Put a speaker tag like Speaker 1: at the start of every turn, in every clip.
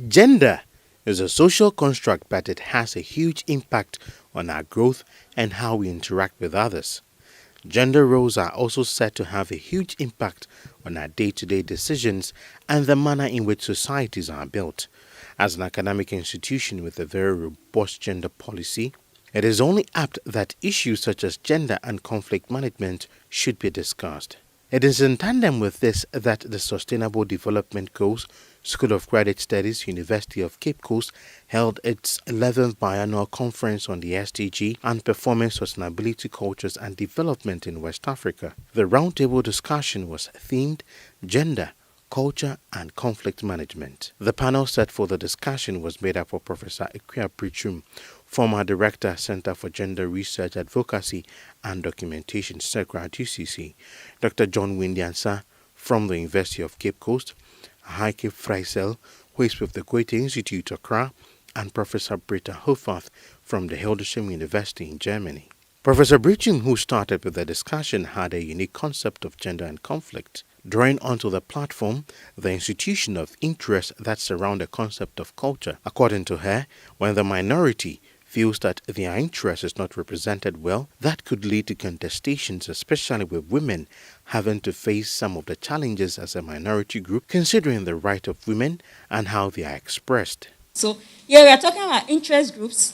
Speaker 1: Gender is a social construct, but it has a huge impact on our growth and how we interact with others. Gender roles are also said to have a huge impact on our day-to-day decisions and the manner in which societies are built. As an academic institution with a very robust gender policy, it is only apt that issues such as gender and conflict management should be discussed. It is in tandem with this that the Sustainable Development Goals School of Graduate Studies, University of Cape Coast, held its 11th biannual conference on the SDG and performing sustainability cultures and development in West Africa. The roundtable discussion was themed Gender, Culture and Conflict Management. The panel set for the discussion was made up of Professor Ikria Prichum, former Director, Center for Gender Research Advocacy and Documentation, SDG-GRADUATE at UCC, Dr. John Windiansa from the University of Cape Coast, Heike Freisel, who is with the Goethe Institute, Accra, and Professor Britta Hofarth from the Hildesheim University in Germany. Professor Brichum, who started with the discussion, had a unique concept of gender and conflict, drawing onto the platform the institution of interest that surround the concept of culture. According to her, when the minority feels that their interest is not represented well, that could lead to contestations, especially with women having to face some of the challenges as a minority group, considering the right of women and how they are expressed.
Speaker 2: So here we are talking about interest groups,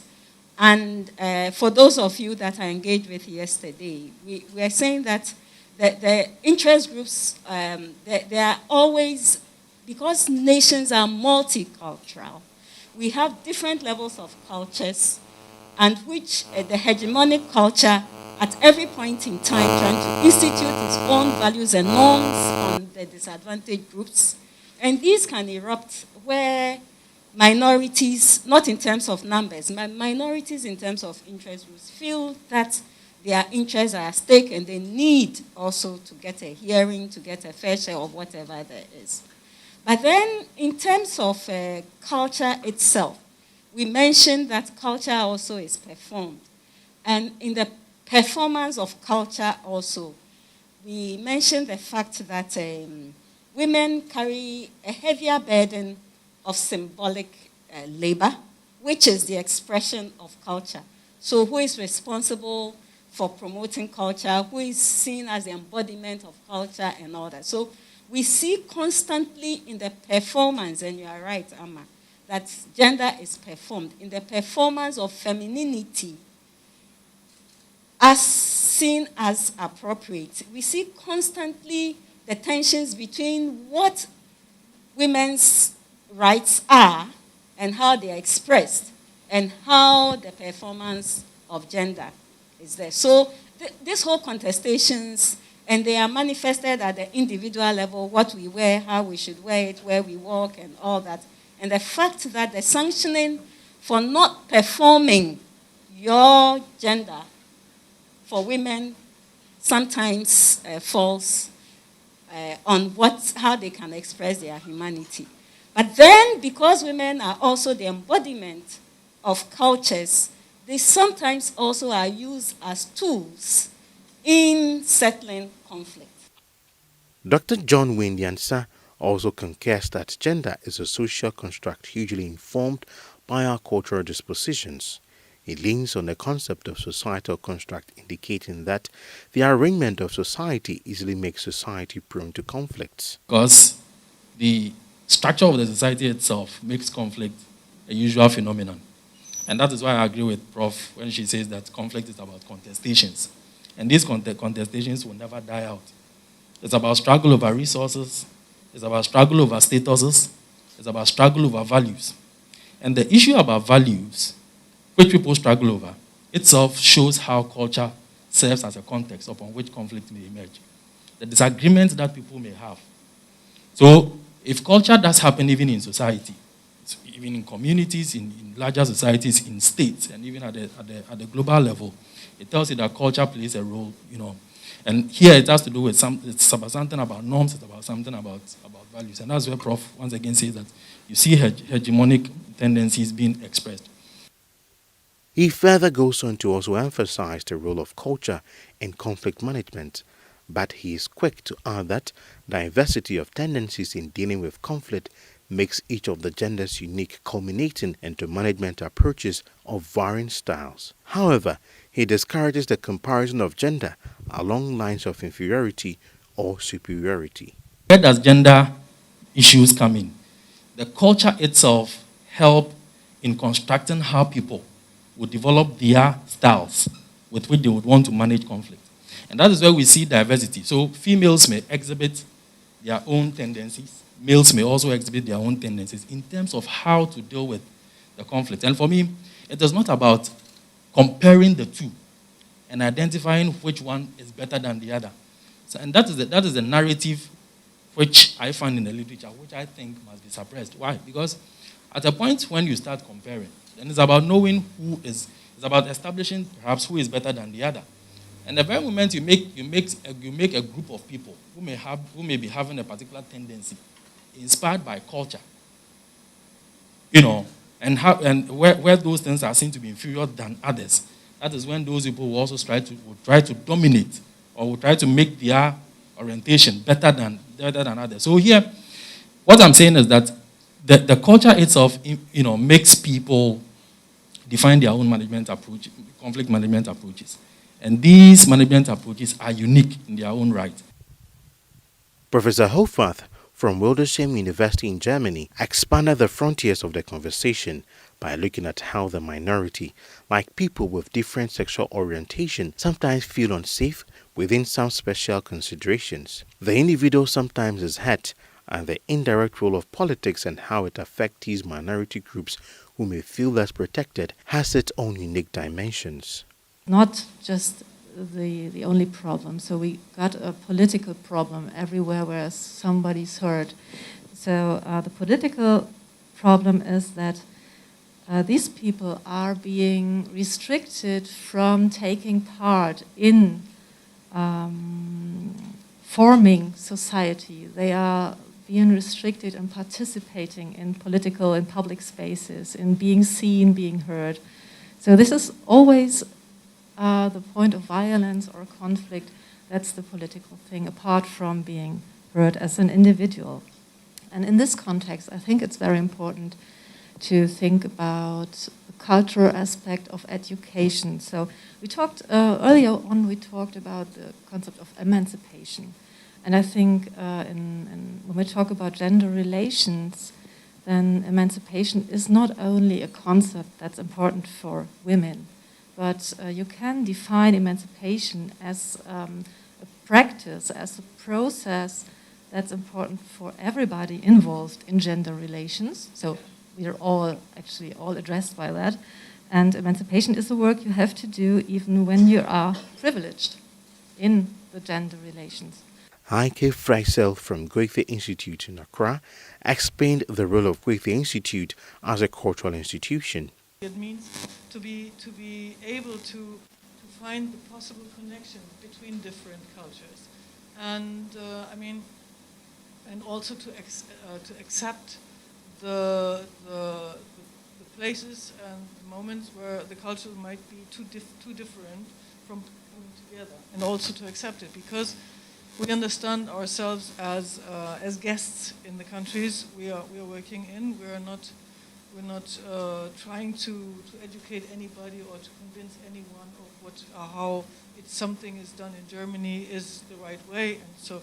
Speaker 2: and for those of you that I engaged with yesterday, we are saying that the interest groups, they are always, because nations are multicultural, we have different levels of cultures, and which the hegemonic culture at every point in time trying to institute its own values and norms on the disadvantaged groups. And these can erupt where minorities, not in terms of numbers, minorities in terms of interest groups, feel that their interests are at stake and they need also to get a hearing, to get a fair share of whatever there is. But then in terms of culture itself, we mentioned that culture also is performed. And in the performance of culture also, we mentioned the fact that women carry a heavier burden of symbolic labor, which is the expression of culture. So who is responsible for promoting culture, who is seen as the embodiment of culture and all that. So we see constantly in the performance, and you are right, Amma, that gender is performed, in the performance of femininity as seen as appropriate. We see constantly the tensions between what women's rights are and how they are expressed and how the performance of gender is there. So this whole contestations, and they are manifested at the individual level, what we wear, how we should wear it, where we walk, and all that. And the fact that the sanctioning for not performing your gender for women sometimes falls on how they can express their humanity. But then, because women are also the embodiment of cultures, they sometimes also are used as tools in settling conflict.
Speaker 1: Dr. John Windiansa also concurs that gender is a social construct hugely informed by our cultural dispositions. He leans on the concept of societal construct, indicating that the arrangement of society easily makes society prone to conflicts.
Speaker 3: Because the structure of the society itself makes conflict a usual phenomenon. And that is why I agree with Prof. when she says that conflict is about contestations. And these contestations will never die out. It's about struggle over resources. It's about struggle over statuses. It's about struggle over values. And the issue about values, which people struggle over, itself shows how culture serves as a context upon which conflict may emerge. The disagreements that people may have. So if culture does happen even in society, even in communities, in larger societies, in states, and even at the global level, it tells you that culture plays a role, And here it has to do with it's about something about norms, it's about something about values. And that's where Prof. once again says that you see hegemonic tendencies being expressed.
Speaker 1: He further goes on to also emphasize the role of culture in conflict management, but he is quick to add that diversity of tendencies in dealing with conflict makes each of the genders unique, culminating into management approaches of varying styles. However, he discourages the comparison of gender along lines of inferiority or superiority.
Speaker 3: Where does gender issues come in? The culture itself help in constructing how people would develop their styles with which they would want to manage conflict. And that is where we see diversity. So females may exhibit their own tendencies. Males may also exhibit their own tendencies in terms of how to deal with the conflict. And for me, it is not about comparing the two and identifying which one is better than the other. So, and that is the narrative which I find in the literature, which I think must be suppressed. Why? Because at a point when you start comparing, then it's about knowing it's about establishing perhaps who is better than the other. And the very moment you make a group of people who may be having a particular tendency, inspired by culture, and where those things are seen to be inferior than others, that is when those people will also try to dominate or will try to make their orientation better than others. So here, what I'm saying is that the culture itself, makes people define their own management approach, conflict management approaches. And these management approaches are unique in their own right.
Speaker 1: Professor Hofarth from Wildesham University in Germany expanded the frontiers of the conversation by looking at how the minority, like people with different sexual orientation, sometimes feel unsafe within some special considerations. The individual sometimes is hurt, and the indirect role of politics and how it affects these minority groups who may feel less protected has its own unique dimensions.
Speaker 4: Not just the only problem. So we got a political problem everywhere where somebody's hurt. So the political problem is that these people are being restricted from taking part in forming society. They are being restricted in participating in political and public spaces, in being seen, being heard. So this is always the point of violence or conflict. That's the political thing, apart from being heard as an individual. And in this context, I think it's very important to think about the cultural aspect of education. So we talked earlier on, we talked about the concept of emancipation. And I think when we talk about gender relations, then emancipation is not only a concept that's important for women, but you can define emancipation as a practice, as a process that's important for everybody involved in gender relations. So we are all addressed by that. And emancipation is the work you have to do even when you are privileged in the gender relations.
Speaker 1: Heike Freisel from Goethe Institute in Accra explained the role of Goethe Institute as a cultural institution.
Speaker 5: It means to be able to find the possible connection between different cultures, and and also to accept the places and moments where the culture might be too different from coming together, and also to accept it, because we understand ourselves as guests in the countries we are working in. We're not trying to educate anybody or to convince anyone of how something is done in Germany is the right way, and so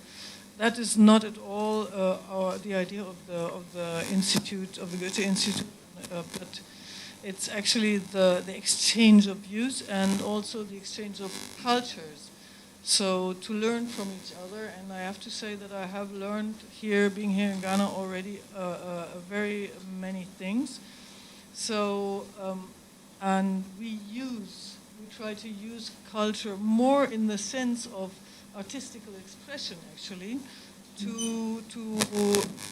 Speaker 5: that is not at all the idea of the institute, of the Goethe Institute, but it's actually the exchange of views and also the exchange of cultures. So to learn from each other, and I have to say that I have learned being here in Ghana already, very many things. So, and we try to use culture more in the sense of artistical expression, actually, to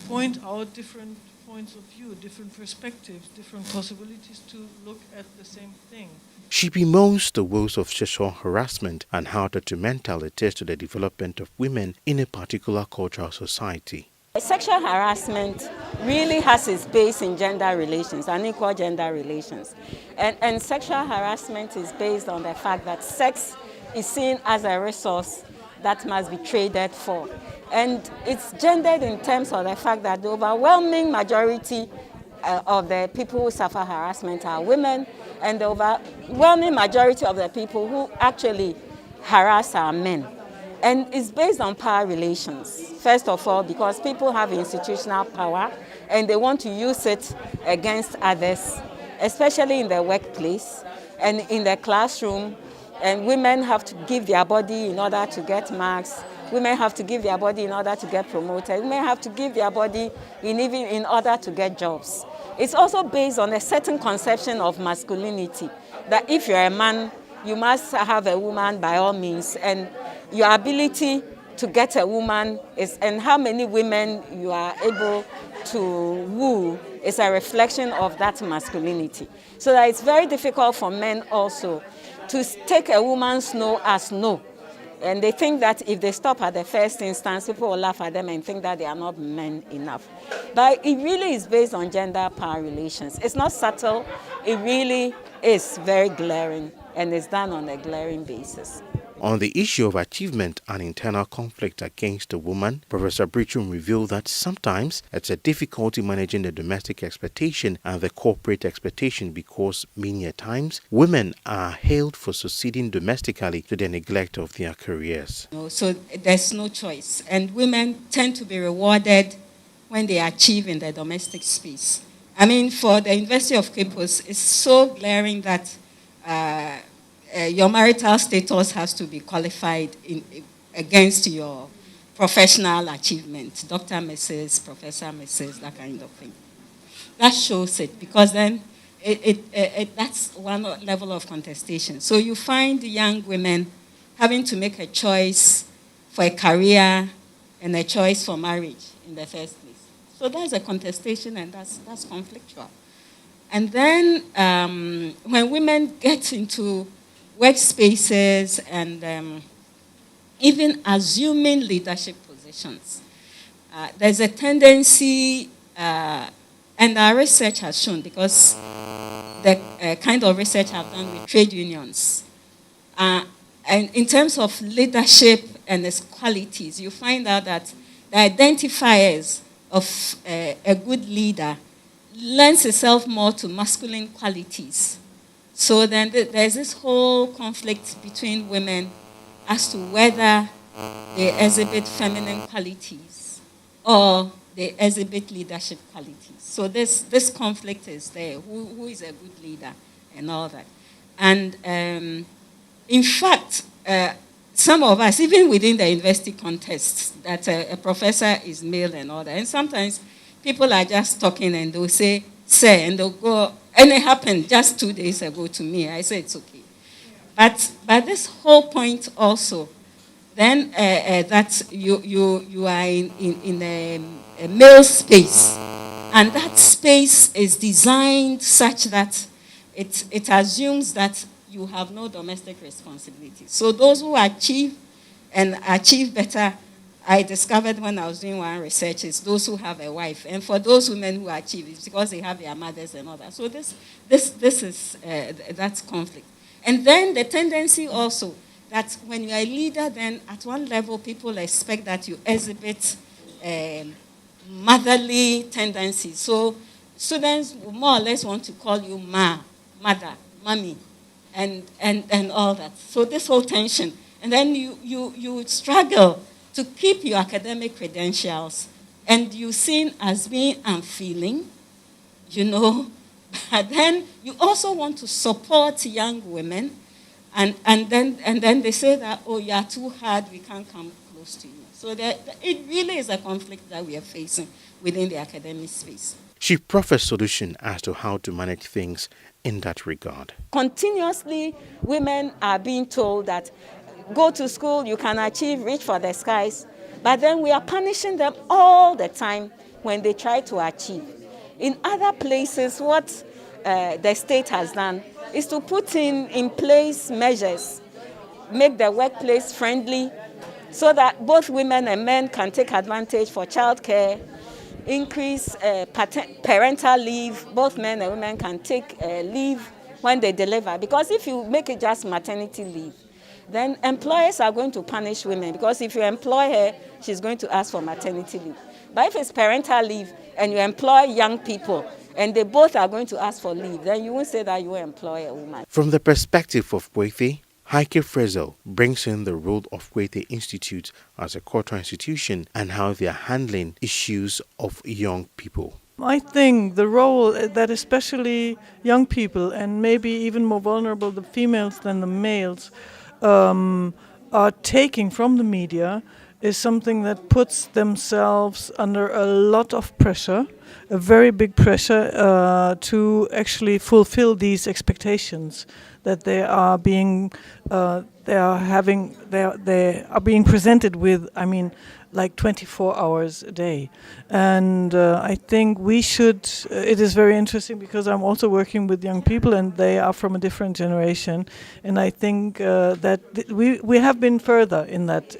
Speaker 5: point out different points of view, different perspectives, different possibilities to look at the same thing.
Speaker 1: She bemoans the woes of sexual harassment and how detrimental it is to the development of women in a particular cultural society.
Speaker 6: Sexual harassment really has its base in gender relations, unequal gender relations. And sexual harassment is based on the fact that sex is seen as a resource that must be traded for. And it's gendered in terms of the fact that the overwhelming majority of the people who suffer harassment are women, and the overwhelming majority of the people who actually harass are men. And it's based on power relations. First of all, because people have institutional power and they want to use it against others, especially in the workplace and in the classroom. And women have to give their body in order to get marks. Women have to give their body in order to get promoted. Women have to give their body even in order to get jobs. It's also based on a certain conception of masculinity, that if you're a man, you must have a woman by all means, and your ability to get a woman and how many women you are able to woo is a reflection of that masculinity. So that it's very difficult for men also to take a woman's no as no. And they think that if they stop at the first instance, people will laugh at them and think that they are not men enough. But it really is based on gender power relations. It's not subtle. It really is very glaring, and it's done on a glaring basis.
Speaker 1: On the issue of achievement and internal conflict against a woman, Professor Britchum revealed that sometimes it's a difficulty managing the domestic expectation and the corporate expectation because many a times women are hailed for succeeding domestically to the neglect of their careers.
Speaker 2: So there's no choice. And women tend to be rewarded when they achieve in the domestic space. I mean, for the University of Cape Coast, it's so glaring that your marital status has to be qualified against your professional achievement, Dr., Mrs., Professor, Mrs., that kind of thing. That shows it, because then that's one level of contestation. So you find young women having to make a choice for a career and a choice for marriage in the first place. So that's a contestation, and that's conflictual. And then when women get into workspaces and even assuming leadership positions, there's a tendency, and our research has shown, because the kind of research I've done with trade unions, and in terms of leadership and its qualities, you find out that the identifiers of a good leader lends itself more to masculine qualities. So then there's this whole conflict between women as to whether they exhibit feminine qualities or they exhibit leadership qualities. So this conflict is there. Who is a good leader and all that. And in fact, some of us, even within the university context, that a professor is male and all that, and sometimes people are just talking and they'll say, "Sir," and they'll go, and it happened just 2 days ago to me. I said, it's okay. But this whole point also, then that you are in a male space, and that space is designed such that it assumes that you have no domestic responsibility. So those who achieve and achieve better, I discovered when I was doing one research, is those who have a wife. And for those women who achieve, it's because they have their mothers and all that. So this is, that's conflict. And then the tendency also that when you are a leader, then at one level, people expect that you exhibit motherly tendencies. So students more or less want to call you mother, mommy, and all that. So this whole tension. And then you struggle to keep your academic credentials, and you're seen as being unfeeling, but then you also want to support young women, and then they say that, oh, you are too hard, we can't come close to you. So it really is a conflict that we are facing within the academic space.
Speaker 1: She proffers solution as to how to manage things in that regard.
Speaker 6: Continuously, women are being told that go to school, you can achieve, reach for the skies. But then we are punishing them all the time when they try to achieve. In other places, what the state has done is to put in place measures, make the workplace friendly, so that both women and men can take advantage for childcare, increase parental leave. Both men and women can take leave when they deliver. Because if you make it just maternity leave, then employers are going to punish women, because if you employ her, she's going to ask for maternity leave. But if it's parental leave and you employ young people and they both are going to ask for leave, then you won't say that you employ a woman.
Speaker 1: From the perspective of Kwethe, Heike Frizzle brings in the role of Kwethe Institute as a cultural institution and how they are handling issues of young people.
Speaker 5: I think the role that especially young people, and maybe even more vulnerable the females than the males, are taking from the media is something that puts themselves under a lot of pressure, a very big pressure to actually fulfill these expectations that they are being being presented with. I mean, like 24 hours a day. And I think we should, it is very interesting because I'm also working with young people and they are from a different generation. And I think that we have been further in that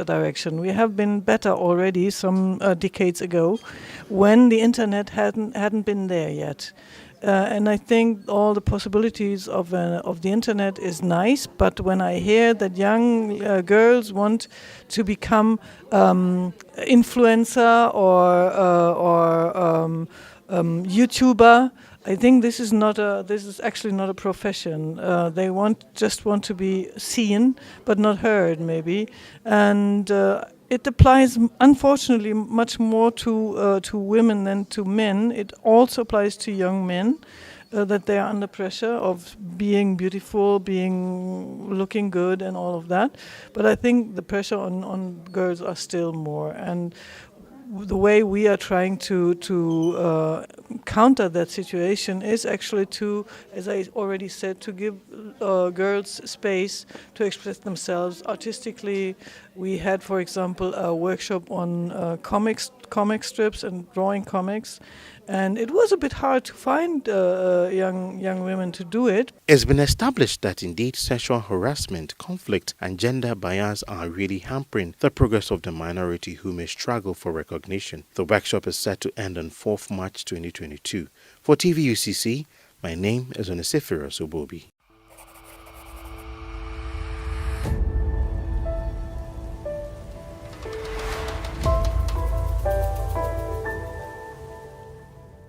Speaker 5: direction. We have been better already some decades ago when the internet hadn't been there yet. And I think all the possibilities of the internet is nice, but when I hear that young girls want to become influencer or YouTuber, I think this is actually not a profession. They just want to be seen, but not heard, maybe, and. It applies, unfortunately, much more to women than to men. It also applies to young men, that they are under pressure of being beautiful, looking good, and all of that. But I think the pressure on girls are still more. And the way we are trying to counter that situation is actually to, as I already said, to give girls space to express themselves artistically. We had, for example, a workshop on comic strips and drawing comics, and it was a bit hard to find young women to do it.
Speaker 1: It's been established that indeed sexual harassment, conflict and gender bias are really hampering the progress of the minority who may struggle for recognition. The workshop is set to end on 4th March 2022. For TVUCC, my name is Onesifero Sobobi.